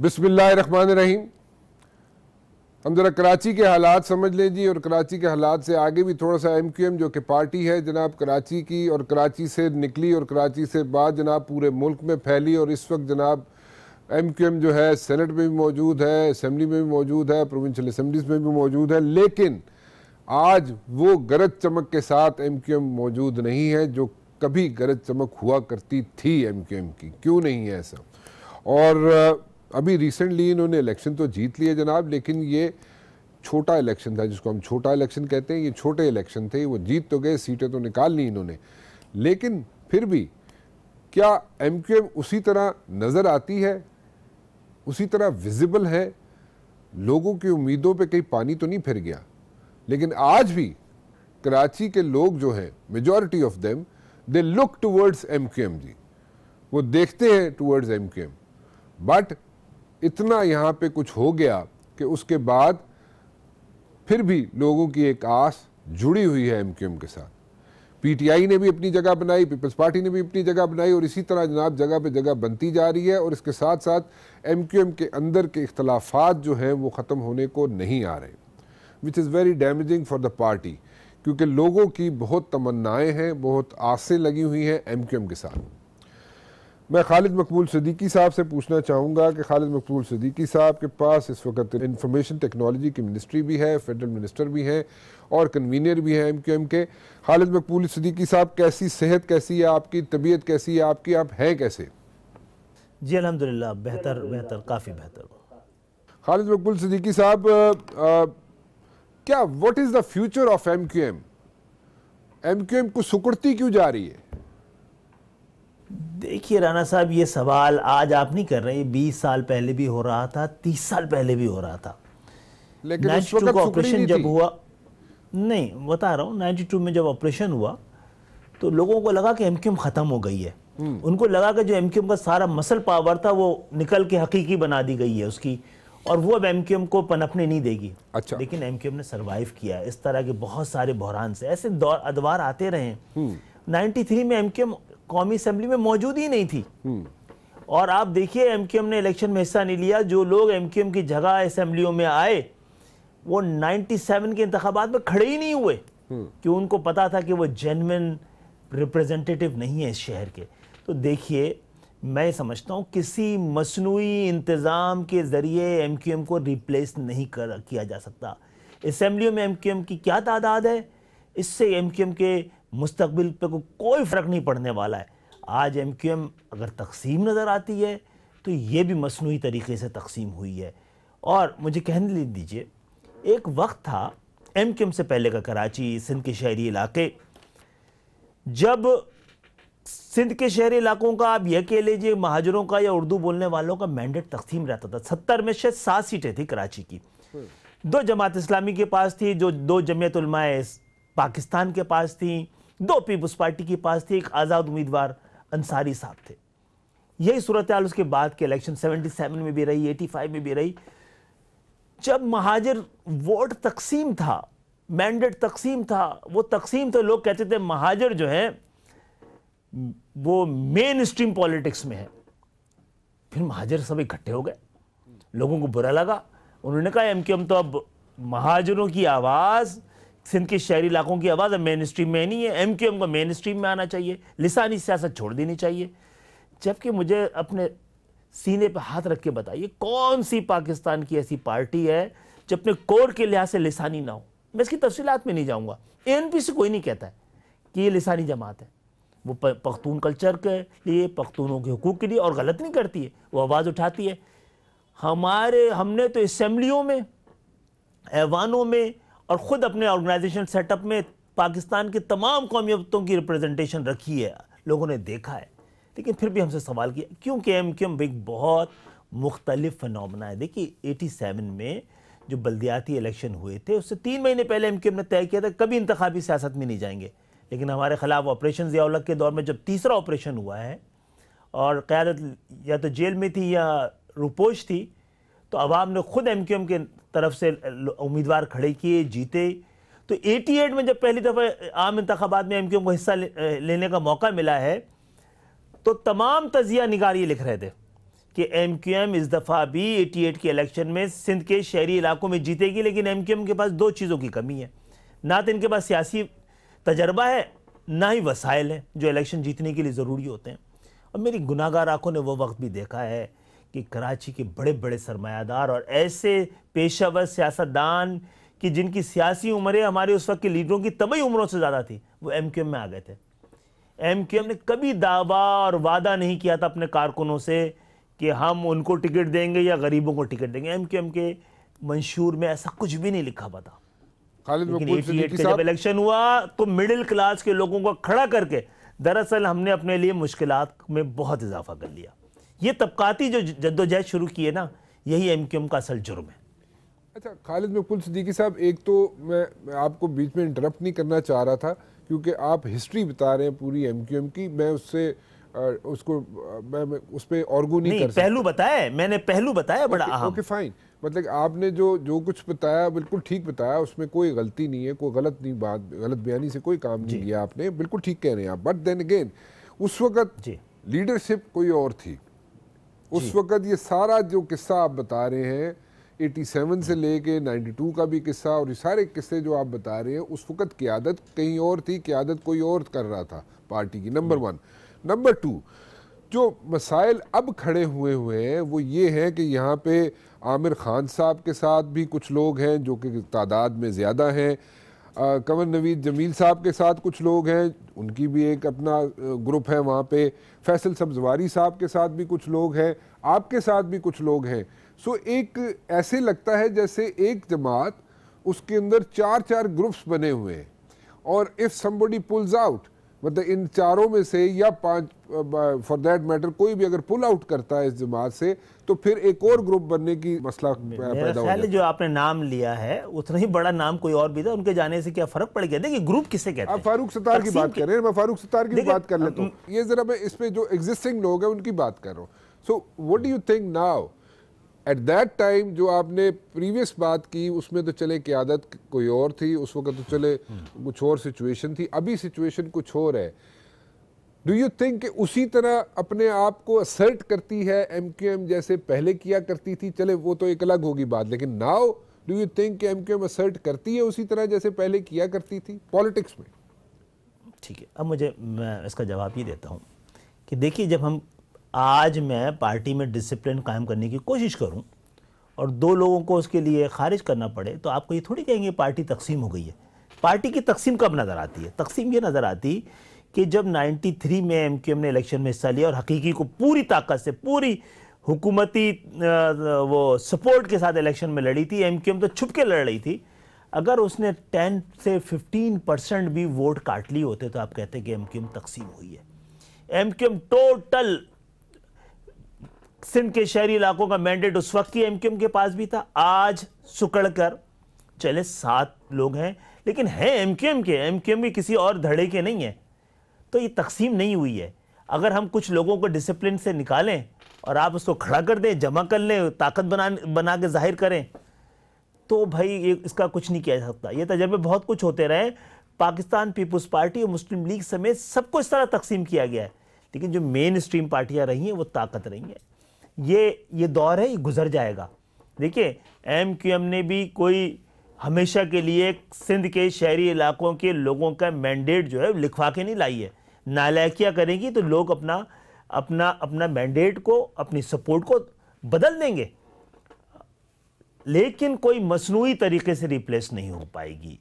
बिस्मिल्लाहिर्रहमानिर्रहीम। हम ज़रा कराची के हालात समझ लें जी, और कराची के हालात से आगे भी थोड़ा सा MQM जो कि पार्टी है जनाब कराची की, और कराची से निकली और कराची से बाद जनाब पूरे मुल्क में फैली, और इस वक्त जनाब MQM जो है सेनेट में भी मौजूद है, असम्बली में भी मौजूद है, प्रोविंशियल असम्बलीज में भी मौजूद है। लेकिन आज वो गरज चमक के साथ MQM मौजूद नहीं है जो कभी गरज चमक हुआ करती थी MQM की। क्यों नहीं है ऐसा? और अभी रिसेंटली इन्होंने इलेक्शन तो जीत लिए जनाब, लेकिन ये छोटा इलेक्शन था जिसको हम छोटा इलेक्शन कहते हैं। ये छोटे इलेक्शन थे, वो जीत तो गए, सीटें तो निकाल ली इन्होंने, लेकिन फिर भी क्या MQM उसी तरह नज़र आती है, उसी तरह विजिबल है? लोगों की उम्मीदों पे कहीं पानी तो नहीं फिर गया? लेकिन आज भी कराची के लोग जो हैं, majority of them, they look towards MQM जी, वो देखते हैं टूवर्ड्स MQM। बट इतना यहाँ पे कुछ हो गया कि उसके बाद फिर भी लोगों की एक आस जुड़ी हुई है MQM के साथ। PTI ने भी अपनी जगह बनाई, पीपल्स पार्टी ने भी अपनी जगह बनाई, और इसी तरह जनाब जगह पे जगह बनती जा रही है। और इसके साथ साथ MQM के अंदर के इख्तलाफात जो हैं वो ख़त्म होने को नहीं आ रहे, which is very damaging for the party, क्योंकि लोगों की बहुत तमन्नाएँ हैं, बहुत आसें लगी हुई हैं MQM के साथ। मैं खालिद मकबूल सिद्दीकी साहब से पूछना चाहूँगा कि खालिद मकबूल सिद्दीकी साहब के पास इस वक्त इंफॉर्मेशन टेक्नोलॉजी की मिनिस्ट्री भी है, फेडरल मिनिस्टर भी हैं और कन्वीनर भी हैं MQM के। खालिद मकबूल सिद्दीकी साहब, कैसी सेहत कैसी है आपकी, तबीयत कैसी है आपकी, आप हैं कैसे? जी अल्हम्दुलिल्लाह, बेहतर काफ़ी बेहतर। खालिद मकबूल सिद्दीकी साहब, क्या what is the future of MQM? MQM को सुकुड़ती क्यों जा रही है? देखिए राना साहब, ये सवाल आज आप नहीं कर रहे, ये 20 साल पहले भी हो रहा था, 30 साल पहले भी हो रहा था। लेकिन 92 का ऑपरेशन जब हुआ, नहीं बता रहा हूँ, 92 में जब ऑपरेशन हुआ तो लोगों को लगा कि MQM ख़त्म हो गई है। उनको लगा कि जो MQM का सारा मसल पावर था वो निकल के हकीकी बना दी गई है उसकी, और वो अब MQM को पनपने नहीं देगी। अच्छा। लेकिन MQM ने सर्वाइव किया है इस तरह के बहुत सारे बहरान से। ऐसे दौर अदवार आते रहे। 93 में MQM कौमी असेंबली में मौजूद ही नहीं थी, और आप देखिए MQM ने इलेक्शन में हिस्सा नहीं लिया। जो लोग MQM की जगह असेंबलियों में आए वो 97 के इंतखाबात में खड़े ही नहीं हुए, कि उनको पता था कि वो जेन्युइन रिप्रेजेंटेटिव नहीं है इस शहर के। तो देखिए, मैं समझता हूँ किसी मसनूई इंतज़ाम के ज़रिए MQM को रिप्लेस नहीं किया जा सकता। असेंबलियों में MQM की क्या तादाद है, इससे MQM के मुस्तकबिल पे कोई फ़र्क नहीं पड़ने वाला है। आज MQM अगर तकसीम नज़र आती है तो ये भी मसनूई तरीके से तकसीम हुई है। और मुझे कहने दीजिए, एक वक्त था MQM से पहले का कराची, सिंध के शहरी इलाके, जब सिंध के शहरी इलाकों का आप यह कह लीजिए महाजरों का या उर्दू बोलने वालों का मैंडेट तकसीम रहता था। 70 में शायद 7 सीटें थी कराची की, 2 जमात इस्लामी के पास थी, जो 2 जमीयत उलमाए पाकिस्तान के पास थी, 2 पीपल्स पार्टी के पास थी, एक आज़ाद उम्मीदवार अंसारी साहब थे। यही सूरत हाल उसके बाद के इलेक्शन 77 में भी रही, 85 में भी रही। जब महाजर वोट तकसीम था, मैंडेट तकसीम था, वो तकसीम तो लोग कहते थे महाजर जो है वो मेन स्ट्रीम पॉलिटिक्स में है। फिर महाजर सब इकट्ठे हो गए, लोगों को बुरा लगा, उन्होंने कहा MQM तो अब महाजरों की आवाज़, सिंध के शहरी इलाकों की आवाज़ अब मेन स्ट्रीम में नहीं है, MQM को मेन स्ट्रीम में आना चाहिए, लिसानी सियासत छोड़ देनी चाहिए। जबकि मुझे अपने सीने पर हाथ रख के बताइए, कौन सी पाकिस्तान की ऐसी पार्टी है जो अपने कोर के लिहाज से लिसानी ना हो? मैं इसकी तफसीलात में नहीं जाऊँगा। ANP से कोई नहीं कहता है कि ये लिसानी जमात है। वो पख्तून कल्चर के लिए, पख्तूनों के हुकूक के लिए, और गलत नहीं करती है, वो आवाज़ उठाती है। हमने तो असेंबलियों में, ऐवानों में और ख़ुद अपने ऑर्गेनाइजेशन सेटअप में पाकिस्तान की तमाम कौमियतों की रिप्रेजेंटेशन रखी है, लोगों ने देखा है। लेकिन फिर भी हमसे सवाल किया, क्योंकि MQM एक बहुत मुख्तलिफ फिनोमेना है। देखिए 87 में जो बल्दियाती इलेक्शन हुए थे, उससे 3 महीने पहले MQM ने तय किया था कभी इंतखाबी सियासत में नहीं जाएंगे। लेकिन हमारे ख़िलाफ़ ऑपरेशन ज़िया-उल-हक़ के दौर में जब तीसरा ऑपरेशन हुआ है और क़यादत या तो जेल में थी या रुपोश थी, तो अवाम ने ख़ुद MQM के तरफ से उम्मीदवार खड़े किए, जीते। तो 88 में जब पहली दफ़ा आम इंतखाबात में MQM को हिस्सा लेने का मौका मिला है, तो तमाम तजिया निगार ये लिख रहे थे कि MQM इस दफ़ा भी 88 के इलेक्शन में सिंध के शहरी इलाकों में जीतेगी, लेकिन MQM के पास दो चीज़ों की कमी है। ना तो इनके पास सियासी तजर्बा है, ना ही वसाइल हैं जो इलेक्शन जीतने के लिए ज़रूरी होते हैं। और मेरी गुनाहगार आंखों ने वो वक्त भी देखा है कि कराची के बड़े बड़े सरमायादार और ऐसे पेशावर सियासतदान कि जिनकी सियासी उम्रें हमारे उस वक्त के लीडरों की तबई उम्रों से ज़्यादा थी, वो MQM में आ गए थे। MQM ने कभी दावा और वादा नहीं किया था अपने कारकुनों से कि हम उनको टिकट देंगे या गरीबों को टिकट देंगे। MQM के मंशूर में ऐसा कुछ भी नहीं लिखा हुआ था। लेकिन 88 का जब इलेक्शन हुआ तो मिडिल क्लास के लोगों को खड़ा करके दरअसल हमने अपने लिए मुश्किलात में बहुत इजाफा कर लिया। ये तबकाती जो जद्दोजहद शुरू की है ना, यही MQM का असल जुर्म है। अच्छा खालिद मकबूल सिद्दीकी साहब, एक तो मैं आपको बीच में इंटरप्ट नहीं करना चाह रहा था क्योंकि आप हिस्ट्री बता रहे हैं पूरी MQM की, मैं उससे उसको मैं उस पर आर्गू नहीं कर सकता। पहलू बताया मैंने, पहलू बताया बड़ा अहम। ओके फाइन, मतलब आपने जो कुछ बताया बिल्कुल ठीक बताया, उसमें कोई गलती नहीं है, कोई गलत नहीं बात, गलत बयानी से कोई काम नहीं लिया आपने, बिल्कुल ठीक कह रहे हैं आप। बट देन अगेन उस वक्त लीडरशिप कोई और थी। उस वक्त ये सारा जो किस्सा आप बता रहे हैं 87 से लेके 92 का भी किस्सा और ये सारे किस्से जो आप बता रहे हैं, उस वक्त क़यादत कहीं और थी, क़यादत कोई और कर रहा था पार्टी की, नंबर 1। नंबर 2, जो मसाइल अब खड़े हुए हैं वो ये हैं कि यहाँ पे आमिर खान साहब के साथ भी कुछ लोग हैं जो कि तादाद में ज़्यादा हैं, कंवर नवीद जमील साहब के साथ कुछ लोग हैं, उनकी भी एक अपना ग्रुप है वहाँ पे, फैसल सब्जवारी साहब के साथ भी कुछ लोग हैं, आपके साथ भी कुछ लोग हैं। सो एक ऐसे लगता है जैसे एक जमात, उसके अंदर 4-4 ग्रुप्स बने हुए हैं और इफ़ समबडी पुल्स आउट, मतलब इन चारों में से या 5 फॉर दैट मैटर कोई भी अगर पुल आउट करता है इस जमात से तो फिर एक और ग्रुप बनने की मसला पैदा हो जाता है। जो आपने नाम लिया है उतना ही बड़ा नाम कोई और भी था, उनके जाने से क्या फर्क पड़ गया? देखिए ग्रुप किसे कहते हैं? आप फारूक सत्तार की बात कर रहे हैं, मैं फारूक सत्तार की बात कर लेता हूँ। ये जरा मैं इस पे जो एग्जिस्टिंग लोग हैं उनकी बात कर रहा हूँ। So what do you think now at that time? जो आपने प्रीवियस बात की उसमें तो चले क़यादत कोई और थी, उस वक्त तो चले कुछ और सिचुएशन थी, अभी सिचुएशन कुछ और है। डू यू थिंक कि उसी तरह अपने आप को असर्ट करती है MQM जैसे पहले किया करती थी? चले वो तो एक अलग होगी बात, लेकिन नाउ डू यू थिंक कि MQM असर्ट करती है उसी तरह जैसे पहले किया करती थी पॉलिटिक्स में? ठीक है, अब मैं इसका जवाब ये देता हूँ कि देखिए, जब हम आज मैं पार्टी में डिसिप्लिन कायम करने की कोशिश करूं और 2 लोगों को उसके लिए खारिज करना पड़े तो आपको ये थोड़ी कहेंगे पार्टी तकसीम हो गई है। पार्टी की तकसीम कब नज़र आती है? तकसीम ये नज़र आती कि जब 93 में MQM ने इलेक्शन में हिस्सा लिया और हकीकी को पूरी ताकत से, पूरी हुकूमती वो सपोर्ट के साथ इलेक्शन में लड़ी थी। MQM तो छुप के लड़ रही थी। अगर उसने 10 से 15% भी वोट काट लिए होते तो आप कहते कि MQM तकसीम हुई है। MQM टोटल सिंध के शहरी इलाकों का मैंडेट उस वक्त की MQM के पास भी था। आज सुकड़ कर चले 7 लोग हैं, लेकिन है MQM के किसी और धड़े के नहीं है, तो ये तकसीम नहीं हुई है। अगर हम कुछ लोगों को डिसिप्लिन से निकालें और आप उसको खड़ा कर दें, जमा कर लें, ताकत बना के जाहिर करें, तो भाई इसका कुछ नहीं किया जा सकता। ये तजर्बे बहुत कुछ होते रहे, पाकिस्तान पीपुल्स पार्टी और मुस्लिम लीग समेत सबको इस तरह तकसीम किया गया है, लेकिन जो मेन स्ट्रीम पार्टियां रही हैं वो ताकत रही हैं। ये दौर है, ये गुजर जाएगा। देखिए MQM ने भी कोई हमेशा के लिए सिंध के शहरी इलाकों के लोगों का मैंडेट जो है लिखवा के नहीं लाई है। नालायकियाँ करेगी तो लोग अपना मैंडेट को, अपनी सपोर्ट को बदल देंगे, लेकिन कोई मसनूई तरीके से रिप्लेस नहीं हो पाएगी।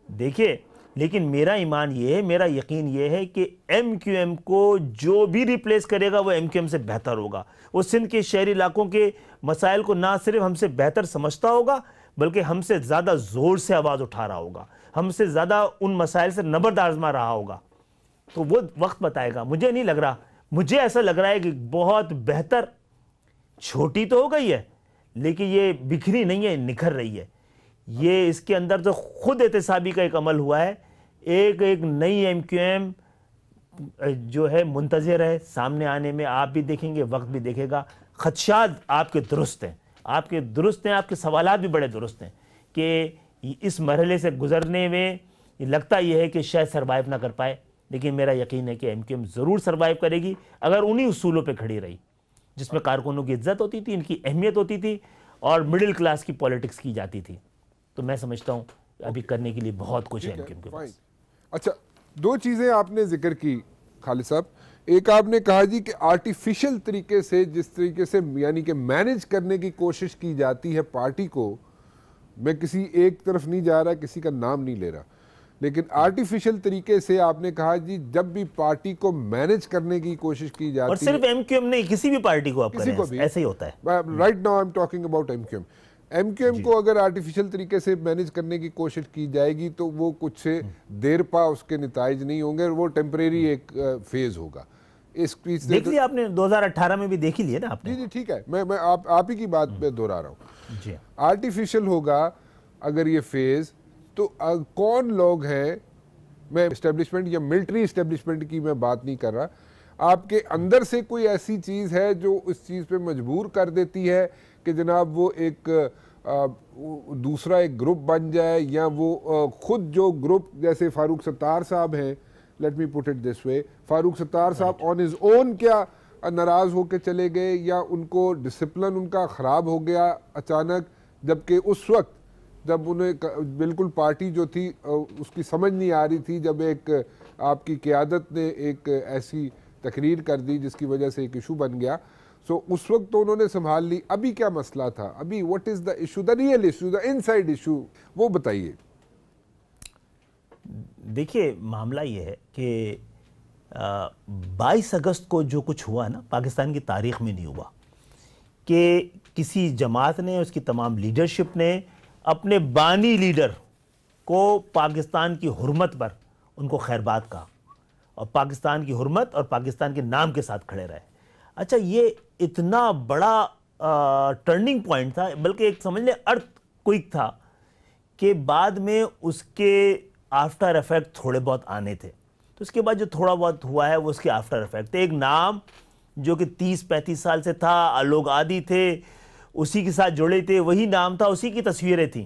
देखिए, लेकिन मेरा ईमान ये है, मेरा यकीन ये है कि MQM को जो भी रिप्लेस करेगा वो MQM से बेहतर होगा। वो सिंध के शहरी इलाकों के मसाइल को ना सिर्फ हमसे बेहतर समझता होगा, बल्कि हमसे ज़्यादा ज़ोर से आवाज़ उठा रहा होगा, हमसे ज़्यादा उन मसाइल से नबर्द आजमा रहा होगा। तो वो वक्त बताएगा। मुझे नहीं लग रहा, मुझे ऐसा लग रहा है कि बहुत बेहतर, छोटी तो हो गई है लेकिन ये बिखरी नहीं है, निखर रही है। ये इसके अंदर तो खुद एहतसाबी का एक अमल हुआ है। एक नई MQM जो है मुंतज़िर है सामने आने में, आप भी देखेंगे, वक्त भी देखेगा। खदशात आपके दुरुस्त हैं, आपके सवालात भी बड़े दुरुस्त हैं कि इस मरहले से गुजरने में लगता यह है कि शायद सर्वाइव ना कर पाए, लेकिन मेरा यकीन है कि MQM ज़रूर सर्वाइव करेगी अगर उन्हीं उसूलों पे खड़ी रही। जिसमें कारकुनों की इज्जत होती थी, इनकी अहमियत होती थी और मिडिल क्लास की पॉलिटिक्स की जाती थी। तो मैं समझता हूँ अभी करने के लिए बहुत कुछ है एमक्यूएम के पास। अच्छा, दो चीज़ें आपने जिक्र की खालिद साहब। एक आपने कहा जी कि आर्टिफिशियल तरीके से, जिस तरीके से यानी कि मैनेज करने की कोशिश की जाती है पार्टी को, मैं किसी एक तरफ नहीं जा रहा, किसी का नाम नहीं ले रहा, लेकिन आर्टिफिशियल तरीके से आपने कहा जी जब भी पार्टी को मैनेज करने की कोशिश की जाती है, और सिर्फ एमक्यूएम नहीं, किसी भी पार्टी को आप किसी को करें, भी ऐसे ही होता है। Right now I am talking about MQM. MQM को अगर आर्टिफिशियल तरीके से मैनेज करने की कोशिश की जाएगी तो वो कुछ से देर पा उसके नताइज नहीं होंगे, वो टेम्परेरी एक फेज होगा। इस चीज देख लिया आपने 2018 में भी देख ही लिया ना आपने। जी ठीक है, मैं आप ही की बात पे दोहरा रहा हूँ जी। आर्टिफिशियल होगा अगर ये फेज, तो कौन लोग हैं, मैं एस्टेब्लिशमेंट या मिलिट्री एस्टेब्लिशमेंट की मैं बात नहीं कर रहा, आपके अंदर से कोई ऐसी चीज़ है जो उस चीज़ पे मजबूर कर देती है कि जनाब वो एक दूसरा एक ग्रुप बन जाए, या वो खुद जो ग्रुप, जैसे फारूक सत्तार साहब हैं, let me put it this way, Farooq Sattar साहब ऑन हिज ओन क्या नाराज़ होकर चले गए, या उनको डिसिप्लिन उनका ख़राब हो गया अचानक, जबकि उस वक्त जब उन्हें बिल्कुल पार्टी जो थी उसकी समझ नहीं आ रही थी, जब एक आपकी क़यादत ने एक ऐसी तकरीर कर दी जिसकी वजह से एक इशू बन गया, सो उस वक्त तो उन्होंने संभाल ली। अभी क्या मसला था, अभी what is the issue, the real issue, the inside issue, वो बताइए। देखिए मामला ये है कि 22 अगस्त को जो कुछ हुआ ना, पाकिस्तान की तारीख में नहीं हुआ कि किसी जमात ने, उसकी तमाम लीडरशिप ने अपने बानी लीडर को पाकिस्तान की हुर्मत पर उनको खैरबाद कहा और पाकिस्तान की हुर्मत और पाकिस्तान के नाम के साथ खड़े रहे। अच्छा, ये इतना बड़ा टर्निंग पॉइंट था, बल्कि एक समझ लें अर्थ क्विक था, कि बाद में उसके आफ्टर इफेक्ट थोड़े बहुत आने थे। तो उसके बाद जो थोड़ा बहुत हुआ है वो उसके आफ्टर इफेक्ट। एक नाम जो कि 30-35 साल से था, लोग आदी थे, उसी के साथ जुड़े थे, वही नाम था, उसी की तस्वीरें थी,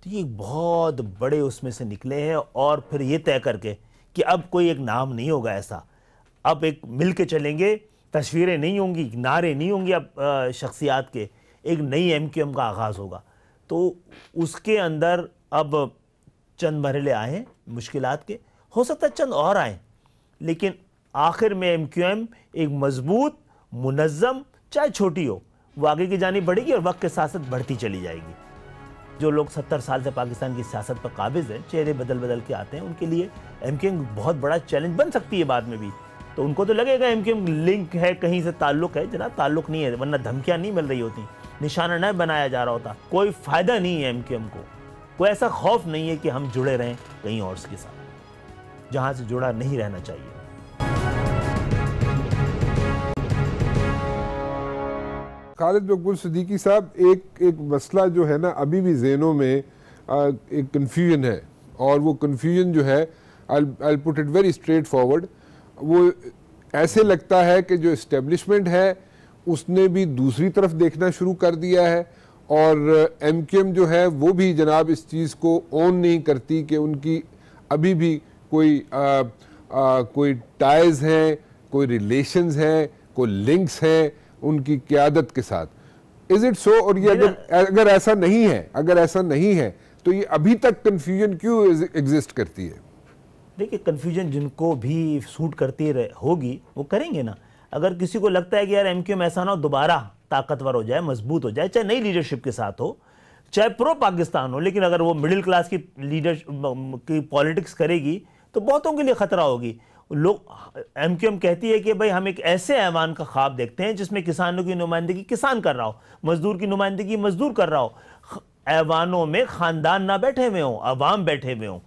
तो ये बहुत बड़े उसमें से निकले हैं। और फिर ये तय करके कि अब कोई एक नाम नहीं होगा ऐसा, अब एक मिल के चलेंगे, तस्वीरें नहीं होंगी, नारे नहीं होंगी, अब शख्सियात के, एक नई एमक्यूएम का आगाज़ होगा। तो उसके अंदर अब चंद मरहले आए हैं मुश्किलात के, हो सकता है चंद और आए, लेकिन आखिर में एमक्यूएम एक मजबूत, मुनज़्ज़म, चाहे छोटी हो, वो आगे की जानी बढ़ेगी और वक्त के साथ साथ बढ़ती चली जाएगी। जो लोग 70 साल से पाकिस्तान की सियासत पर काबिज़ हैं, चेहरे बदल बदल के आते हैं, उनके लिए एमक्यूएम बहुत बड़ा चैलेंज बन सकती है बाद में भी। तो उनको तो लगेगा एमक्यूएम लिंक है, कहीं से ताल्लुक़ है, जनाब ताल्लुक़ नहीं है, वरना धमकियाँ नहीं मिल रही होती, निशाना न बनाया जा रहा होता। कोई फ़ायदा नहीं है एमक्यूएम को, कोई ऐसा खौफ नहीं है कि हम जुड़े रहें कहीं और के साथ, जहाँ से जुड़ा नहीं रहना चाहिए। खालिद मकबूल सिद्दीकी साहब, एक मसला जो है ना अभी भी ज़हनों में एक कन्फ्यूजन है, और वो कन्फ्यूजन जो है, I put it very straight forward, वो ऐसे लगता है कि जो इस्टेब्लिशमेंट है उसने भी दूसरी तरफ देखना शुरू कर दिया है, और एमक्यूएम जो है वो भी जनाब इस चीज़ को ओन नहीं करती कि उनकी अभी भी कोई टाइज हैं, कोई रिलेशंस हैं, कोई लिंक्स हैं उनकी क़यादत के साथ। Is it so? और ये अगर ऐसा नहीं है, अगर ऐसा नहीं है तो ये अभी तक कन्फ्यूजन क्यों एग्जिस्ट करती है? देखिए, कन्फ्यूजन जिनको भी सूट करती होगी वो करेंगे ना। अगर किसी को लगता है कि यार एमक्यूएम ऐसा ना हो दोबारा ताकतवर हो जाए, मजबूत हो जाए, चाहे नई लीडरशिप के साथ हो, चाहे प्रो पाकिस्तान हो, लेकिन अगर वो मिडिल क्लास की लीडरशिप की पॉलिटिक्स करेगी तो बहुतों के लिए खतरा होगी। लोग, एमक्यूएम कहती है कि भाई हम एक ऐसे ऐवान का ख्वाब देखते हैं जिसमें किसानों की नुमाइंदगी किसान कर रहा हो, मजदूर की नुमाइंदगी मजदूर कर रहा हो, ऐवानों में खानदान ना बैठे हुए हों, अवाम बैठे हुए हों।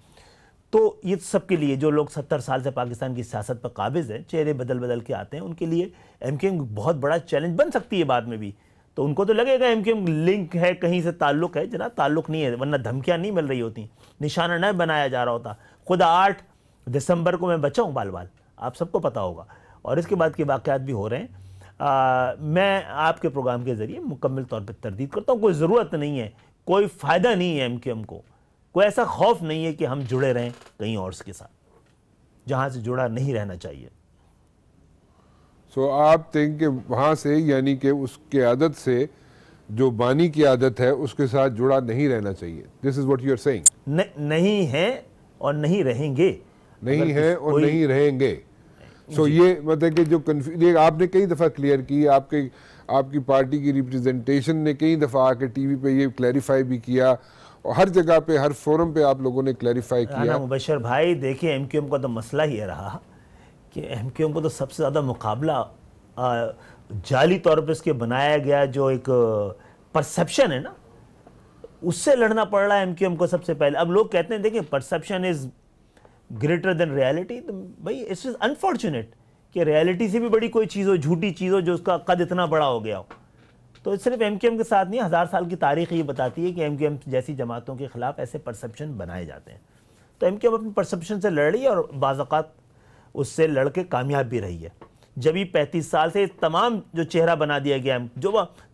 तो ये सबके लिए, जो लोग 70 साल से पाकिस्तान की सियासत पर काबिज़ हैं, चेहरे बदल बदल के आते हैं, उनके लिए एमक्यूएम बहुत बड़ा चैलेंज बन सकती है बाद में भी। तो उनको तो लगेगा एमक्यूएम लिंक है, कहीं से ताल्लुक़ है, जनाब ताल्लुक़ नहीं है, वरना धमकियाँ नहीं मिल रही होती, निशाना न बनाया जा रहा होता। खुदा 8 दिसंबर को मैं बचा हूँ बाल बाल, आप सबको पता होगा, और इसके बाद के वाक़यात भी हो रहे हैं। मैं आपके प्रोग्राम के ज़रिए मुकम्मल तौर पर तरदीद करता हूँ, कोई ज़रूरत नहीं है, कोई फ़ायदा नहीं है एमक्यूएम को, कोई ऐसा खौफ नहीं है कि हम जुड़े रहें कहीं और के साथ, जहाँ से जुड़ा नहीं रहना चाहिए। सो आप थिंक कि वहाँ से यानी कि उसके आदत से जो बानी की आदत है उसके साथ जुड़ा नहीं रहना चाहिए, this is what you are saying. नहीं है और नहीं रहेंगे, नहीं है और नहीं रहेंगे। सो ये मतलब कि जो ये आपने कई दफ़ा क्लियर की, आपकी पार्टी की रिप्रेजेंटेशन ने कई दफ़ा आके टीवी पे ये क्लैरिफाई भी किया और हर जगह पे हर फोरम पे आप लोगों ने क्लैरिफाई किया। मुबशर भाई देखिए, एमक्यूएम का तो मसला ये रहा कि एमक्यूएम को तो सबसे ज़्यादा मुकाबला जाली तौर पर इसके बनाया गया जो एक परसेप्शन है ना, उससे लड़ना पड़ रहा है एमक्यूएम को सबसे पहले। अब लोग कहते हैं देखिए perception is greater than reality, तो भाई इट्स इज अनफॉर्चुनेट कि रियलिटी से भी बड़ी कोई चीज़ हो, झूठी चीज़ हो, जो उसका कद इतना बड़ा हो गया हो। तो सिर्फ एमक्यूएम के साथ नहीं, 1000 साल की तारीख ये बताती है कि एमक्यूएम जैसी जमातों के खिलाफ ऐसे परसेप्शन बनाए जाते हैं। तो एमक्यूएम अपनी परसेप्शन से लड़ रही है और बाज़ाक़ात उससे लड़ के कामयाब भी रही है। जब भी 35 साल से तमाम जो चेहरा बना दिया गया,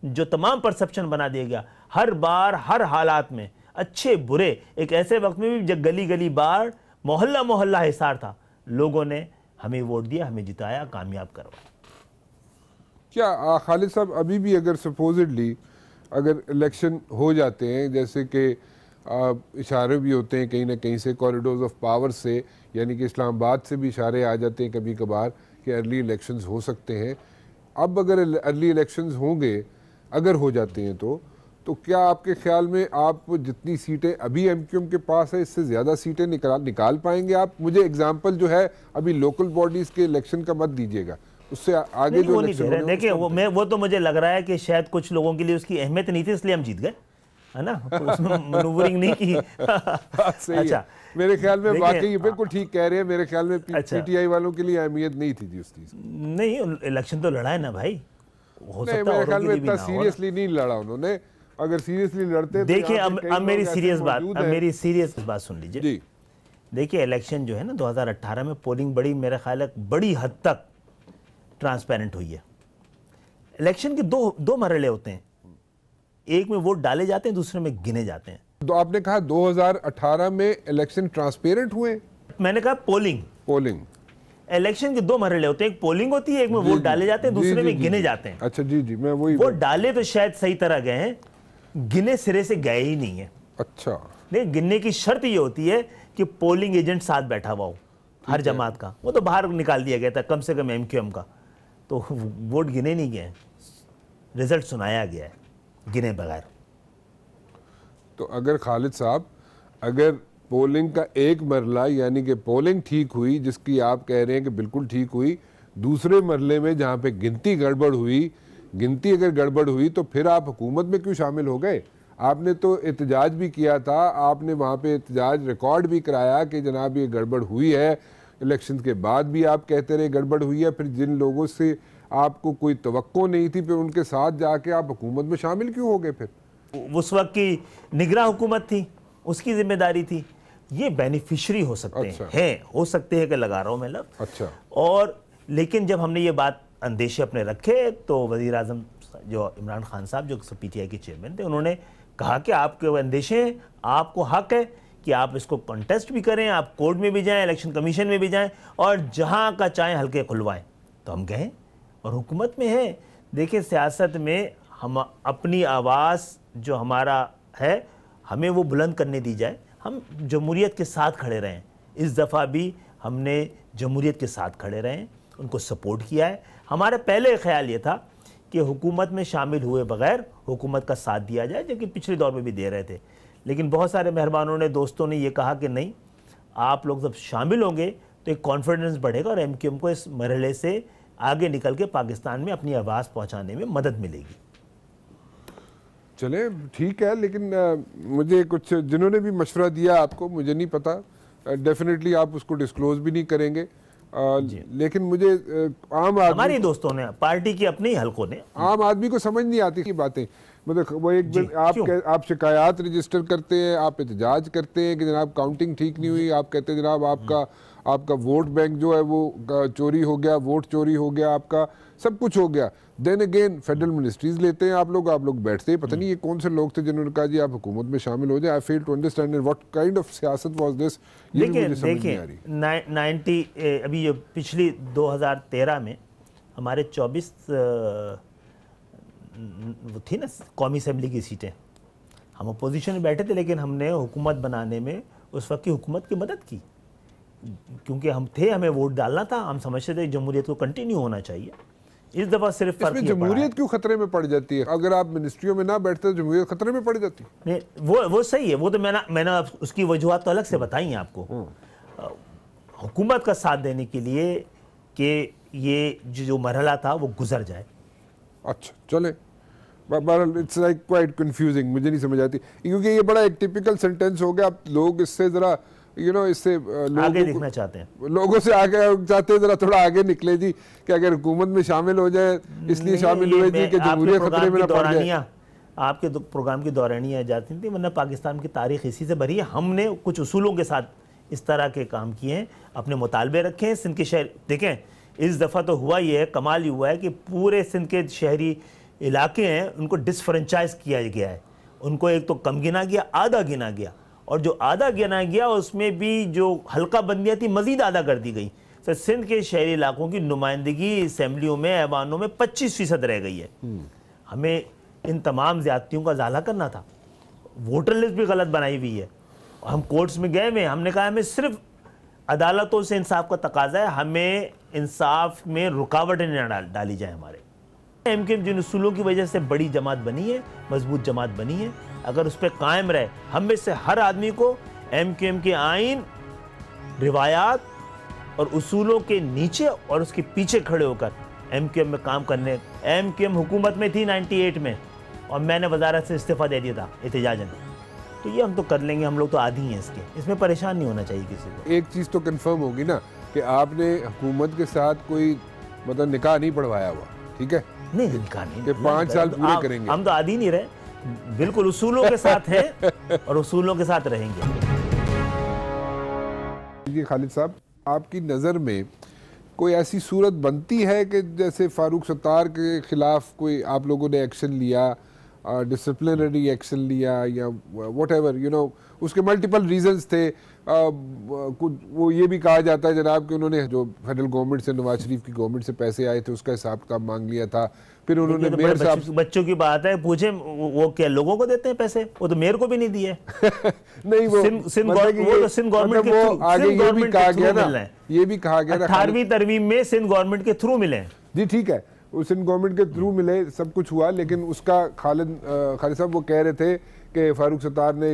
जो तमाम परसेप्शन बना दिया गया, हर बार हर हालात में अच्छे बुरे, एक ऐसे वक्त में भी जब गली गली बार मोहल्ला मोहल्ला हिसार था, लोगों ने हमें वोट दिया, हमें जिताया, कामयाब करवाया। क्या खालिद साहब अभी भी अगर सपोजिडली अगर इलेक्शन हो जाते हैं, जैसे कि इशारे भी होते हैं कहीं ना कहीं से कॉरिडोर्स ऑफ पावर से, यानी कि इस्लामाबाद से भी इशारे आ जाते हैं कभी कभार कि अर्ली इलेक्शंस हो सकते हैं, अब अगर अर्ली इलेक्शंस होंगे, अगर हो जाते हैं तो क्या आपके ख्याल में आप जितनी सीटें अभी एमक्यूएम के पास है इससे ज़्यादा सीटें निकाल पाएंगे आप? मुझे एग्जांपल जो है अभी लोकल बॉडीज़ के इलेक्शन का मत दीजिएगा, उससे आगे जो इलेक्शन देखिए वो तो मुझे लग रहा है कि शायद कुछ लोगों के लिए उसकी अहमियत नहीं थी, इसलिए हम जीत गए, है ना, तो उसमें मनूवरिंग नहीं की। सही अच्छा है। मेरे ख्याल में वाकई बिल्कुल ठीक कह रहे हैं, मेरे ख्याल में पीटीआई वालों के लिए अहमियत नहीं थी उस चीज़। नहीं, इलेक्शन तो लड़ा है ना भाई, हो सकता है मेरे ख्याल में इतना सीरियसली नहीं लड़ा उन्होंने, अगर सीरियसली लड़ते। देखिए अब मेरी सीरियस बात सुन लीजिए। देखिए इलेक्शन जो है ना 2018 में पोलिंग मेरे ख्याल बड़ी हद तक ट्रांसपेरेंट हुई है। इलेक्शन के दो मरहले होते हैं, एक में वोट डाले जाते हैं, दूसरे में गिने जाते हैं। तो आपने कहा 2018 में इलेक्शन ट्रांसपेरेंट हुए? मैंने कहा पोलिंग इलेक्शन के दो मरहले होते हैं, एक पोलिंग होती है, एक में वोट डाले जाते हैं, दूसरे में गिने जाते हैं। अच्छा जी, मैं वही वोट डाले तो शायद सही तरह गए हैं, गिने सिरे से गए ही नहीं है। अच्छा, नहीं, गिनने की शर्त ये होती है कि पोलिंग एजेंट साथ बैठा हुआ हो हर जमात का, वो तो बाहर निकाल दिया गया था कम से कम एमक्यूएम का, तो वोट गिने नहीं गए, रिजल्ट सुनाया गया है गिने बगैर। तो अगर खालिद साहब, अगर पोलिंग का एक मरला यानी कि पोलिंग ठीक हुई, जिसकी आप कह रहे हैं कि बिल्कुल ठीक हुई, दूसरे मरले में जहाँ पे गिनती अगर गड़बड़ हुई तो फिर आप हुकूमत में क्यों शामिल हो गए? आपने तो एहतजाज भी किया था, आपने वहाँ पे एहतजाज रिकॉर्ड भी कराया कि जनाब ये गड़बड़ हुई है, इलेक्शन के बाद भी आप कहते रहे गड़बड़ हुई है, फिर जिन लोगों से आपको कोई तवक्को नहीं थी फिर उनके साथ जाके आप हुकूमत में शामिल क्यों हो गए? फिर उस वक्त की निगरान हुकूमत थी, उसकी जिम्मेदारी थी। ये बेनिफिशरी हो सकते हैं, हो सकते हैं कि लगा रहा हूँ मैं लफ्ज़। अच्छा। और लेकिन जब हमने ये बात अंदेशे अपने रखे तो वज़ीर आज़म जो इमरान खान साहब जो पीटीआई के चेयरमैन थे, उन्होंने कहा कि आपके अंदेशे हैं, आपको हक है कि आप इसको कंटेस्ट भी करें, आप कोर्ट में भी जाएं, इलेक्शन कमीशन में भी जाएं और जहां का चाहें हल्के खुलवाएं। तो हम गए और हुकूमत में है। देखिए सियासत में हम अपनी आवाज़ जो हमारा है हमें वो बुलंद करने दी जाए, हम जमहूरियत के साथ खड़े रहें। इस दफ़ा भी हमने जमहूरियत के साथ खड़े रहें, उनको सपोर्ट किया है। हमारा पहले ख्याल ये था कि हुकूमत में शामिल हुए बगैर हुकूमत का साथ दिया जाए, जो कि पिछले दौर में भी दे रहे थे, लेकिन बहुत सारे मेहरबानों ने, दोस्तों ने ये कहा कि नहीं, आप लोग जब शामिल होंगे तो एक कॉन्फिडेंस बढ़ेगा और एमक्यूएम को इस मरहले से आगे निकल के पाकिस्तान में अपनी आवाज़ पहुंचाने में मदद मिलेगी। चले ठीक है, लेकिन मुझे कुछ जिन्होंने भी मशवरा दिया आपको, मुझे नहीं पता, डेफिनेटली आप उसको डिस्क्लोज भी नहीं करेंगे, लेकिन मुझे आम आदमी, हमारे दोस्तों ने, पार्टी की अपने हलकों ने, आम आदमी को समझ नहीं आती की बातें। मतलब वो एक दिन आप शिकायत रजिस्टर करते हैं, आप एहतजाज करते हैं कि जनाब काउंटिंग ठीक नहीं हुई, आप कहते हैं जनाब आपका वोट बैंक जो है वो चोरी हो गया, वोट चोरी हो गया, आपका सब कुछ हो गया। देन अगेन फेडरल मिनिस्ट्रीज लेते हैं आप लोग बैठते हैं, पता नहीं ये कौन से लोग थे जिन्होंने कहा जी आप हुकूमत में शामिल हो जाए। I fail to understand what kind of सियासत वाज दिस। देखिए 90 अभी पिछली 2013 में हमारे 24 वो थी ना कौमी असेंबली की सीटें, हम अपोजिशन में बैठे थे, लेकिन हमने हुकूमत बनाने में उस वक्त की हुकूमत की मदद की, क्योंकि हम थे, हमें वोट डालना था, हम समझते थे जमहूरियत को कंटिन्यू होना चाहिए। इस दफ़ा सिर्फ फर्क इसमें जमहूरियत क्यों खतरे में पड़ जाती है? अगर आप मिनिस्ट्रियों में ना बैठते तो जमहूरियत खतरे में पड़ जाती है। नहीं, वो सही है, वो तो मैंने उसकी वजूहत तो अलग से बताई हैं आपको। हुकूमत का साथ देने के लिए कि ये जो मरहला था वो गुजर जाए। अच्छा चले, इट्स लाइक क्वाइट कंफ्यूजिंग, मुझे नहीं समझ आती, क्योंकि ये बड़ा एक टिपिकल सेंटेंस हो गया। आप लोग इससे ज़रा इससे आगे दिखना चाहते हैं, लोगों से आगे चाहते हैं, ज़रा थोड़ा आगे निकले जी, कि अगर हुकूमत में शामिल हो जाए इसलिए शामिल हुए जी कि जमहूरियत खतरे में ना पड़ जाए। आपके प्रोग्राम की दौरानियाँ जाती थी, वरना पाकिस्तान की तारीख इसी से भरी है। हमने कुछ उसूलों के साथ इस तरह के काम किए हैं, अपने मुतालबे रखे हैं। सिंध के शहर देखें, इस दफ़ा तो हुआ ये है, कमाल ही हुआ है कि पूरे सिंध के शहरी इलाके हैं उनको डिसफ्रेंचाइज किया गया है। उनको एक तो कम गिना गया, आधा गिना गया, और जो आधा गिना गया उसमें भी जो हल्का बंदियाँ थी मज़ीद आधा कर दी गई। तो सिंध के शहरी इलाकों की नुमाइंदगी असम्बलियों में, ऐवानों में 25% रह गई है। हमें इन तमाम ज़्यादतियों का ज़ाला करना था। वोटर लिस्ट भी गलत बनाई हुई है। हम कोर्ट्स में गए हुए, हमने कहा हमें सिर्फ अदालतों से इंसाफ का तकाजा है, हमें इंसाफ में रुकावटें न डाली जाए। हमारे एमकेएम जिन उसूलों की वजह से बड़ी जमात बनी है, मजबूत जमात बनी है, अगर उस पर कायम रहे, हम में से हर आदमी को एमकेएम के आइन, रिवायात और उसूलों के नीचे और उसके पीछे खड़े होकर एमकेएम में काम करने। एमकेएम हुकूमत में थी 98 में, और मैंने वजारत से इस्तीफ़ा दे दिया था एहतजाजन। तो ये हम तो कर लेंगे, हम लोग तो आदी हैं इसके, इसमें परेशान नहीं होना चाहिए किसी को। एक चीज़ तो कंफर्म होगी ना कि आपने हुकूमत के साथ कोई मतलब निकाह नहीं पढ़वाया हुआ, ठीक है? नहीं, निकाह नहीं कि 5 साल पूरे करेंगे। हम तो आदी नहीं रहे, बिल्कुल उसूलों के साथ हैं और उसूलों के साथ रहेंगे। ये खालिद साहब, आपकी नज़र में कोई ऐसी सूरत बनती है कि जैसे फारूक सत्तार के खिलाफ कोई आप लोगों ने एक्शन लिया, डिसिप्लिनरी एक्शन लिया, या व्हाटएवर उसके मल्टीपल रीजंस थे। कुछ वो ये भी कहा जाता है जनाब कि उन्होंने जो फेडरल गवर्नमेंट से, नवाज शरीफ की गवर्नमेंट से पैसे आए थे उसका हिसाब किताब मांग लिया था। फिर उन्होंने तो मेयर साहब, बच्चों की बात है, पूछे वो क्या लोगों को देते हैं पैसे? वो तो मेयर को भी नहीं दिए। नहीं, वो सिंध गवर्नमेंट के वो आगे ये भी कहा गया ना, ये भी कहा गया ना 18वीं तरमीम में सिंध गवर्नमेंट के थ्रू मिले। जी ठीक है, उस गवर्नमेंट के थ्रू मिले, सब कुछ हुआ, लेकिन उसका खालिद साहब वो कह रहे थे कि फारूक सत्तार ने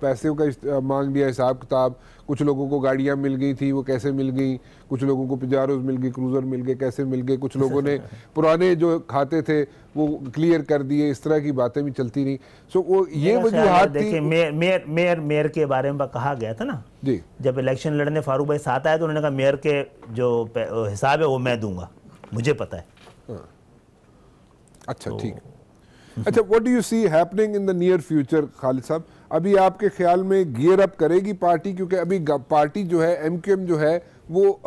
पैसे का मांग लिया, हिसाब किताब। कुछ लोगों को गाड़ियां मिल गई थी, वो कैसे मिल गई, कुछ लोगों को पिजारोज मिल गई, क्रूज़र मिल गए, कैसे मिल गए, कुछ लोगों ने पुराने जो खाते थे वो क्लियर कर दिए, इस तरह की बातें भी चलती रही। सो वो ये वजूहात थी। मेयर के बारे में कहा गया था ना जी, जब इलेक्शन लड़ने फारूक भाई साथ आए तो उन्होंने कहा मेयर के जो हिसाब है वो मैं दूंगा, मुझे पता है। अच्छा ठीक। अच्छा, what do you see happening in the near future Khalid साहब? अभी आपके ख्याल में गियर अप करेगी पार्टी? क्योंकि अभी पार्टी जो है, एमकेएम जो है, वो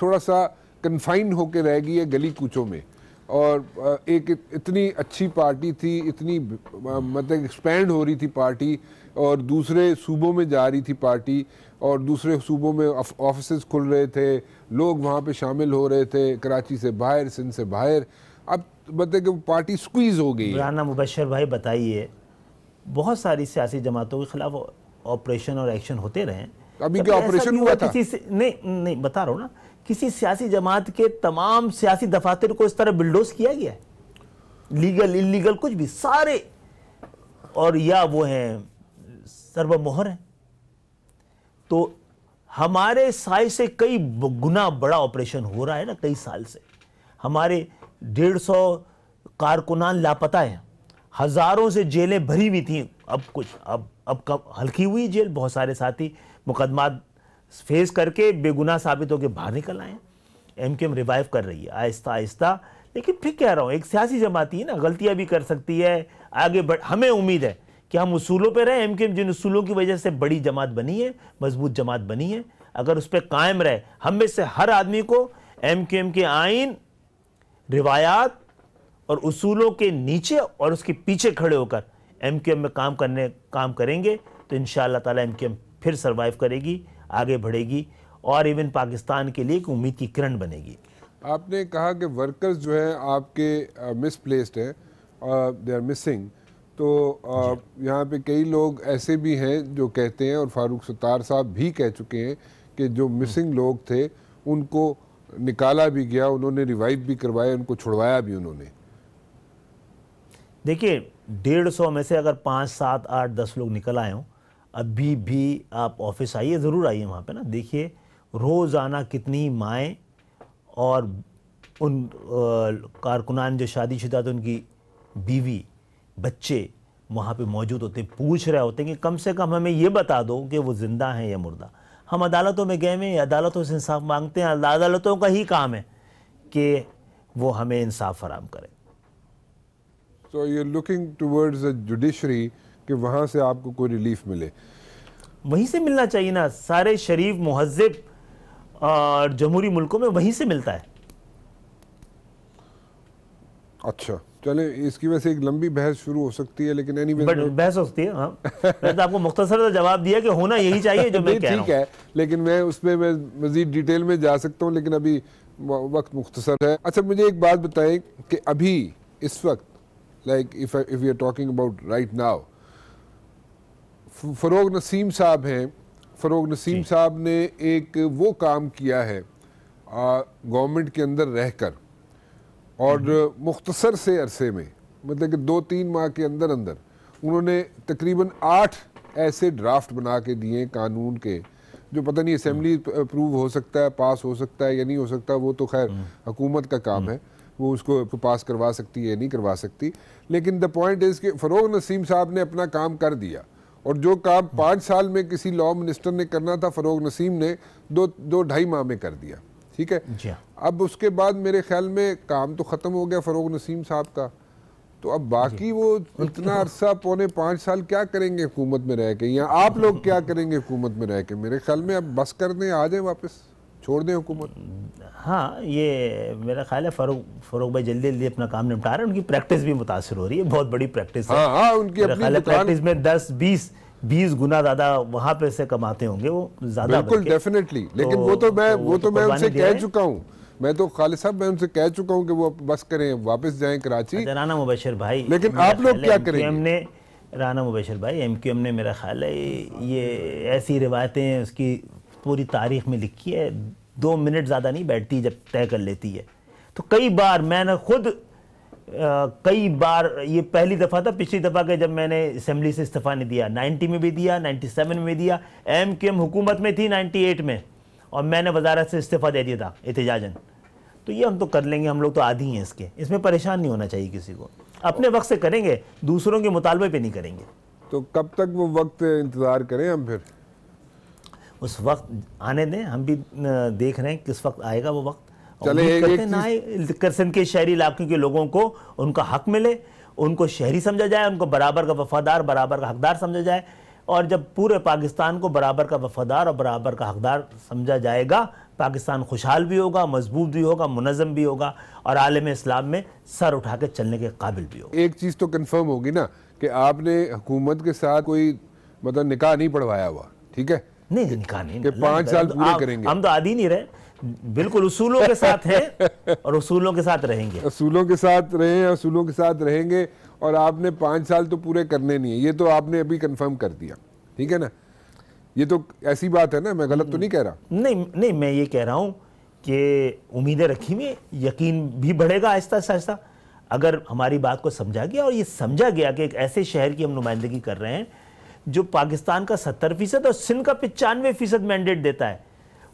थोड़ा सा कन्फाइंड होकर रहेगी है गली कूचों में, और एक इतनी अच्छी पार्टी थी, इतनी मतलब एक्सपैंड हो रही थी पार्टी, और दूसरे सूबों में जा रही थी पार्टी, और दूसरे सूबों में ऑफिसेज खुल रहे थे, लोग वहाँ पे शामिल हो रहे थे, कराची से बाहर, सिंध से बाहर। अब बताए कि पार्टी स्क्वीज हो गई। राना मुबशर भाई बताइए, बहुत सारी सियासी जमातों के खिलाफ ऑपरेशन और एक्शन होते रहे। अभी क्या ऑपरेशन हुआ था? नहीं बता रहा हूँ ना, किसी सियासी जमात के तमाम सियासी दफातर को इस तरह बिल्डोज किया गया है, लीगल इलीगल कुछ भी सारे, और या वो हैं सर्वमोहर हैं। तो हमारे साइज से कई गुना बड़ा ऑपरेशन हो रहा है ना, कई साल से। हमारे 150 कारकुनान लापता हैं, हजारों से जेलें भरी हुई थी, अब कब हल्की हुई जेल, बहुत सारे साथी मुकदमात फेस करके बेगुनाह साबित होकर बाहर निकल आए। एमकेएम रिवाइव कर रही है आहिस्ता आहिस्ता, लेकिन फिर कह रहा हूँ एक सियासी जमाती है ना, गलतियां भी कर सकती है, आगे बढ़। हमें उम्मीद है कि हम उसूलों पे रहें। एमकेएम जिन उसूलों की वजह से बड़ी जमात बनी है, मजबूत जमात बनी है, अगर उस पर कायम रहे, हम में से हर आदमी को एमकेएम के आइन, रिवायात और उसूलों के नीचे और उसके पीछे खड़े होकर एमकेएम में काम करेंगे तो इंशाअल्लाह ताला एमकेएम फिर सर्वाइव करेगी, आगे बढ़ेगी, और इवन पाकिस्तान के लिए एक उम्मीद की किरण बनेगी। आपने कहा कि वर्कर्स जो हैं आपके मिसप्लेस्ड हैं, दे आर मिसिंग, तो यहाँ पे कई लोग ऐसे भी हैं जो कहते हैं, और फारूक सत्तार साहब भी कह चुके हैं कि जो मिसिंग लोग थे उनको निकाला भी गया, उन्होंने रिवाइव भी करवाया, उनको छुड़वाया भी उन्होंने। देखिए 150 में से अगर 5, 7, 8, 10 लोग निकल आए हों, अभी भी आप ऑफिस आइए, ज़रूर आइए वहाँ पे ना, देखिए रोज़ाना कितनी माएँ और उन कारकुनान जो शादीशुदा थे उनकी बीवी बच्चे वहाँ पे मौजूद होते हैं, पूछ रहे होते हैं कि कम से कम हमें ये बता दो कि वो ज़िंदा हैं या मुर्दा। हम अदालतों में गए हुए, अदालतों से इंसाफ मांगते हैं, अदालतों का ही काम है कि वो हमें इंसाफ फराहम करें। So you're looking towards the judiciary कि वहाँ से आपको कोई रिलीफ मिले। वहीं से मिलना चाहिए ना, सारे शरीफ मुहज़्ज़ब और जमहूरी मुल्कों में वहीं से मिलता है। अच्छा चले, इसकी वजह से एक लंबी बहस शुरू हो सकती है, लेकिन एनीवेज बहस हो सकती है। हाँ मैंने तो आपको मुख्तसर सा जवाब दिया कि होना यही चाहिए जो मैं कह रहा हूँ। ठीक है, लेकिन मैं उसमें मैं मजीद डिटेल में जा सकता हूँ, लेकिन अभी वक्त मुख्तसर है। अच्छा मुझे एक बात बताएं कि अभी इस वक्त, like if we are talking about right now, Farogh Naseem sahab हैं, फरोग नसीम साहब ने एक वो काम किया है गवर्नमेंट के अंदर रहकर, और मुख्तसर से अरसे में, मतलब कि 2-3 माह के अंदर अंदर उन्होंने तकरीबन 8 ऐसे ड्राफ्ट बना के दिए कानून के, जो पता नहीं असेंबली अप्रूव हो सकता है, पास हो सकता है या नहीं हो सकता, वो तो खैर हुकूमत का काम है, वो उसको पास करवा सकती है या नहीं करवा सकती। लेकिन द पॉइंट इज़ कि फरोग नसीम साहब ने अपना काम कर दिया, और जो काम 5 साल में किसी लॉ मिनिस्टर ने करना था, फरोग नसीम ने 2-2.5 माह में कर दिया। ठीक है, अब उसके बाद मेरे ख्याल में काम तो ख़त्म हो गया फरोग नसीम साहब का, तो अब बाकी वो इतना अरसा 4.5 साल क्या करेंगे हुकूमत में रह के, या आप लोग क्या करेंगे हुकूमत में रह के? मेरे ख्याल में अब बस कर दें, आ जाए वापस, छोड़ दें हुकूमत। हाँ ये मेरा ख्याल है फरोग भाई जल्दी जल्दी अपना काम निपटा रहे हैं, उनकी प्रैक्टिस भी मुतासिर हो रही है, बहुत बड़ी प्रैक्टिस है। हाँ उनकी अपनी प्रैक्टिस में 10-20 गुना ज्यादा वहां पे से कमाते होंगे वो ज्यादा। बिल्कुल डेफिनेटली, लेकिन वो तो मैं उनसे कह चुका हूँ, मैं तो खालिद साहब मैं उनसे कह चुका हूँ कि वो बस करें, वापस जाएं कराची। राना मुबशर भाई, लेकिन आप लोग क्या करेंगे? राना मुबशर भाई, एमक्यूएम ने मेरा ख्याल है ये ऐसी रिवायतें उसकी पूरी तारीख में लिखी है, 2 मिनट ज़्यादा नहीं बैठती जब तय कर लेती है। तो कई बार मैंने खुद कई बार, ये पहली दफ़ा था, पिछली दफ़ा के जब मैंने असेंबली से इस्तीफ़ा नहीं दिया, 90 में भी दिया, 97 में भी दिया, एमक्यूएम हुकूमत में थी 98 में, और मैंने वजारत से इस्तीफ़ा दे दिया था एहतिजाजन। तो ये हम तो कर लेंगे, हम लोग तो आदी हैं इसके, इसमें परेशान नहीं होना चाहिए किसी को, अपने वक्त से करेंगे, दूसरों के मुतालबे पे नहीं करेंगे। तो कब तक वो वक्त इंतज़ार करें हम? फिर उस वक्त आने दें, हम भी देख रहे हैं किस वक्त आएगा वो वक्त। चले ना सिंध के शहरी इलाकों के लोगों को उनका हक मिले, उनको शहरी समझा जाए, उनको बराबर का वफादार, बराबर का हकदार समझा जाए, और जब पूरे पाकिस्तान को बराबर का वफादार और बराबर का हकदार समझा जाएगा, पाकिस्तान खुशहाल भी होगा, मजबूत भी होगा, मुनज़्ज़म भी होगा, और आलम इस्लाम में सर उठा के चलने के काबिल भी होगा। एक चीज़ तो कंफर्म होगी ना कि आपने हुकूमत के साथ कोई मतलब निकाह नहीं पढ़वाया हुआ, ठीक है? नहीं, निकाह नहीं, 5 साल पूरे करेंगे। हम तो आदी नहीं रहे, बिल्कुल उसूलों के साथ हैं और उसूलों के साथ रहेंगे। उसूलों के साथ रहे, उसूलों के साथ रहेंगे, और आपने 5 साल तो पूरे करने नहीं है, ये तो आपने अभी कंफर्म कर दिया, ठीक है ना? ये तो ऐसी बात है ना, मैं गलत तो नहीं कह रहा? नहीं, मैं ये कह रहा हूँ कि उम्मीदें रखी हुई, यकीन भी बढ़ेगा आहिस्ता आहिस्ता, अगर हमारी बात को समझा गया, और ये समझा गया कि एक ऐसे शहर की हम नुमाइंदगी कर रहे हैं जो पाकिस्तान का 70% और सिंध का 95% मैंडेट देता है,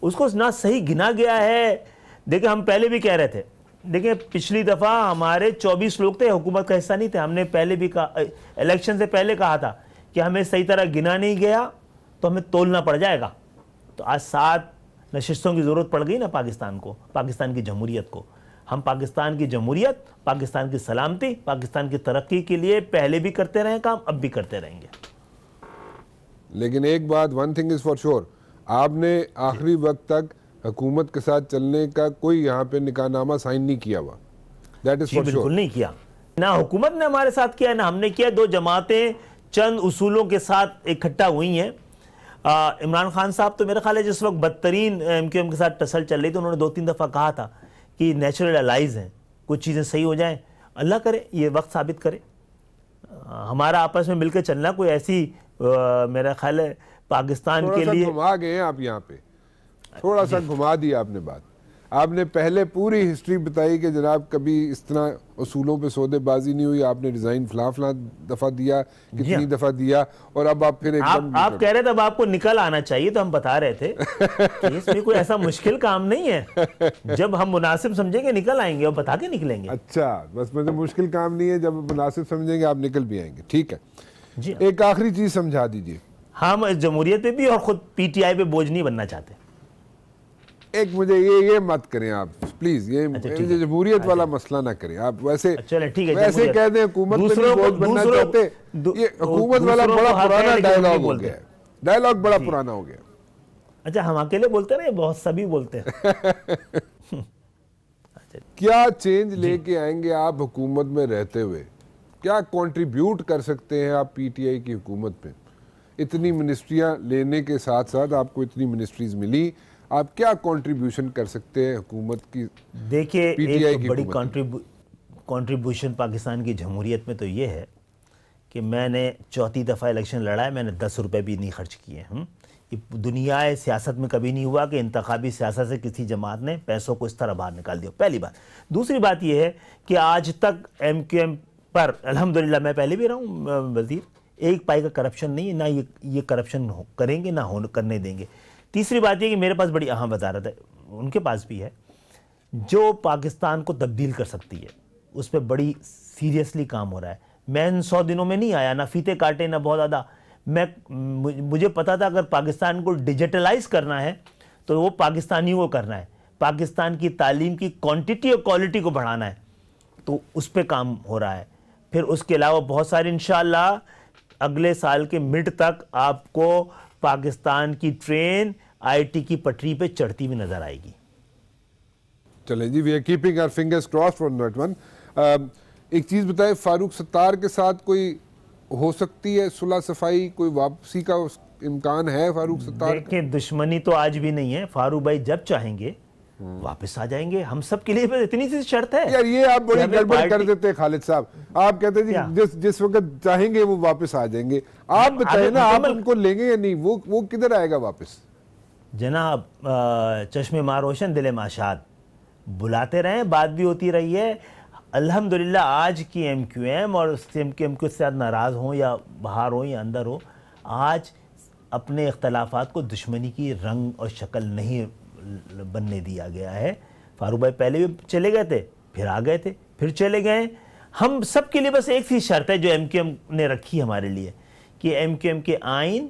उसको ना सही गिना गया है। देखिए हम पहले भी कह रहे थे, देखिए पिछली दफ़ा हमारे 24 लोग थे, हुकूमत का हिस्सा नहीं थे, हमने पहले भी कहा, इलेक्शन से पहले कहा था कि हमें सही तरह गिना नहीं गया तो हमें तोलना पड़ जाएगा। तो आज 7 नशिस्तों की ज़रूरत पड़ गई ना पाकिस्तान को, पाकिस्तान की जमहूरियत को। हम पाकिस्तान की जमहूरियत, पाकिस्तान की सलामती, पाकिस्तान की तरक्की के लिए पहले भी करते रहे काम, अब भी करते रहेंगे। लेकिन एक बात, one thing is for sure, आपने आखिरी वक्त तक हुकूमत के साथ चलने का कोई यहाँ पे निकाहनामा साइन नहीं किया हुआ, दैट इज़ फॉर श्योर। बिल्कुल नहीं किया, ना हुकूमत ने हमारे साथ किया, ना हमने किया। 2 जमातें चंद उसूलों के साथ इकट्ठा हुई हैं। इमरान खान साहब तो मेरा ख्याल है जिस वक्त बदतरीन एमक्यूएम के साथ टसल चल रही थी, उन्होंने 2-3 दफ़ा कहा था कि नेचुरल अलाइज हैं, कुछ चीज़ें सही हो जाएं, अल्लाह करे ये वक्त साबित करे। हमारा आपस में मिलकर चलना कोई ऐसी मेरा ख्याल है पाकिस्तान के लिए घुमा गए हैं आप, यहाँ पे थोड़ा सा घुमा दिया आपने बात। आपने पहले पूरी हिस्ट्री बताई कि जनाब कभी इस तरह उसूलों पे सौदेबाजी नहीं हुई, आपने रिजाइन फला दफा दिया, कितनी दफा दिया, और अब आप फिर एकदम आप कह रहे थे अब आपको निकल आना चाहिए, तो हम बता रहे थे कि इसमें कोई ऐसा मुश्किल काम नहीं है, जब हम मुनासिब समझेंगे निकल आएंगे और बता के निकलेंगे। अच्छा, बस मुझे मुश्किल काम नहीं है, जब मुनासिब समझेंगे आप निकल भी आएंगे। ठीक है जी। एक आखिरी चीज समझा दीजिए। हम इस जमहूरियत पे भी और खुद पीटीआई पे बोझ नहीं बनना चाहते। एक मुझे ये मत करें आप प्लीज, ये जमहूरियत वाला मसला ना करें आप। वैसे ठीक है, वैसे कह दें हुकूमत पे नहीं बोझ बनना चाहते, ये हुकूमत वाला बड़ा पुराना डायलॉग हो गया, डायलॉग बड़ा पुराना हो गया। अच्छा, हम अकेले बोलते रहे, बहुत सभी बोलते हैं। क्या चेंज लेके आएंगे आप हुकूमत में रहते हुए? क्या कंट्रीब्यूट कर सकते हैं आप पीटीआई की हुकूमत पे? इतनी मिनिस्ट्रियां लेने के साथ साथ आपको इतनी मिनिस्ट्रीज मिली, आप क्या कंट्रीब्यूशन कर सकते हैं हुकूमत की? देखिए, एक बड़ी कंट्रीब्यूशन पाकिस्तान की जमहूरियत में तो ये है कि मैंने 4थी दफ़ा इलेक्शन लड़ा है, मैंने 10 रुपये भी नहीं खर्च किए। ये दुनिया सियासत में कभी नहीं हुआ कि इंतखाबी सियासत से किसी जमात ने पैसों को इस तरह बाहर निकाल दिया, पहली बात। दूसरी बात यह है कि आज तक MQM पर अल्हम्दुलिल्लाह, मैं पहले भी रहा हूँ वज़ीर, एक पाई का करप्शन नहीं है, ना ये करप्शन करेंगे ना करने देंगे। तीसरी बात यह कि मेरे पास बड़ी अहम वजारत है, उनके पास भी है, जो पाकिस्तान को तब्दील कर सकती है, उस पर बड़ी सीरियसली काम हो रहा है। मैं इन 100 दिनों में नहीं आया, ना फीते काटे ना बहुत ज़्यादा। मुझे पता था अगर पाकिस्तान को डिजिटलाइज करना है तो वो पाकिस्तानियों को करना है, पाकिस्तान की तालीम की क्वांटिटी और क्वालिटी को बढ़ाना है, तो उस पर काम हो रहा है। फिर उसके अलावा बहुत सारे इंशाअल्लाह अगले साल के मिड तक आपको पाकिस्तान की ट्रेन IT की पटरी पे चढ़ती हुई नजर आएगी। चले जी, we are keeping our fingers crossed for that one. एक चीज बताएं, फारूक सत्तार के साथ कोई हो सकती है सुलह सफाई, कोई वापसी का इम्कान है फारूक सत्तार? देखिए, दुश्मनी तो आज भी नहीं है, फारूक भाई जब चाहेंगे वापस आ जाएंगे। हम सब के लिए बस इतनी सी शर्त है। यार ये आप बड़ी गड़बड़ कर देते हैं खालिद साहब। आप कहते हैं जी जिस वक्त चाहेंगे वो वापस आ जाएंगे। आप बताएं ना, आप उनको लेंगे या नहीं? वो किधर आएगा वापस? जनाब, चश्मे मारोशन दिले माशाद, बुलाते रहे, बात भी होती रही है। अल्हम्दुलिल्लाह आज की MQM और MQM के साथ नाराज़ हो या बाहर हो या अंदर हो, आज अपने इख्तलाफात को दुश्मनी की रंग और शक्ल नहीं बनने दिया गया है। फारूक भाई पहले भी चले गए थे, फिर आ गए थे, फिर चले गए। हम सब के लिए बस एक सी शर्त है जो MQM ने रखी हमारे लिए, कि MQM के आइन,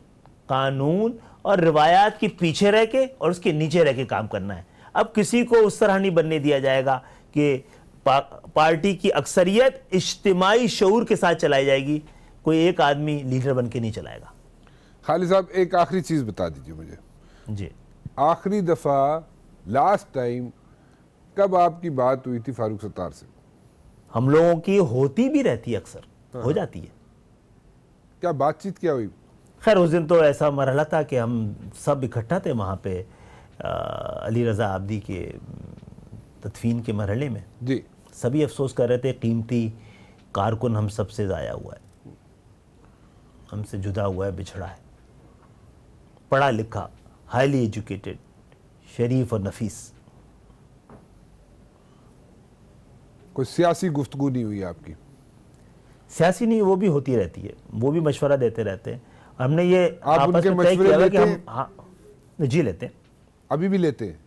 कानून और रिवायात के पीछे रह के और उसके नीचे रह के काम करना है। अब किसी को उस तरह नहीं बनने दिया जाएगा कि पार्टी की अक्सरियत इज्तिमाई शऊर के साथ चलाई जाएगी, कोई एक आदमी लीडर बन के नहीं चलाएगा। खालिद साहब, एक आखिरी चीज बता दीजिए मुझे जी। आखिरी दफा लास्ट टाइम कब आपकी बात हुई थी फारूक सत्तार से? हम लोगों की होती भी रहती है, अक्सर हो जाती है। क्या बातचीत क्या हुई? खैर उस दिन तो ऐसा मरहला था कि हम सब इकट्ठा थे वहाँ पे अली रज़ा आब्दी के तदफीन के मरहले में। जी। सभी अफसोस कर रहे थे, कीमती कारकुन हम सबसे ज़ाया हुआ है, हमसे जुदा हुआ है, बिछड़ा है, पढ़ा लिखा, हाईली एजुकेटेड, शरीफ और नफीस। कोई सियासी गुफ्तगू नहीं हुई आपकी? सियासी नहीं, वो भी होती रहती है, वो भी मशवरा देते रहते हैं। हमने ये आप उनके मशवरे लेते हैं? हाँ जी, लेते हैं, अभी भी लेते हैं।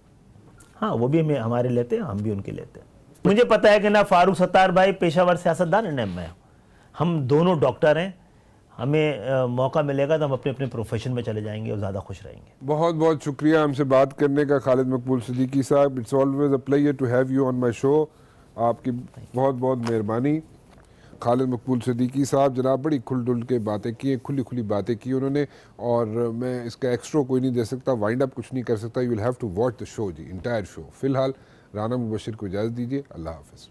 हाँ, वो भी हमारे लेते हैं, हम भी उनके लेते हैं। मुझे पता है कि ना फारूक सत्तार भाई पेशावर सियासतदान है, मैं, हम दोनों डॉक्टर हैं। हमें मौका मिलेगा तो हम अपने अपने प्रोफेशन में चले जाएंगे और ज़्यादा खुश रहेंगे। बहुत बहुत शुक्रिया हमसे बात करने का Khalid Maqbool Siddiqui Sahab. It's always a pleasure to have you on my show. आपकी बहुत बहुत मेहरबानी। खालिद मकबूल सिद्दीकी साहब जनाब बड़ी खुल के बातें की, खुली खुली बातें की उन्होंने, और मैं इसका एक्स्ट्रा कोई नहीं दे सकता, वाइंड अप कुछ नहीं कर सकता। You will have to watch the show जी, इंटायर शो। फिलहाल राना मुबशिर को इजाज़त दीजिए। अल्लाह हाफ़िज़।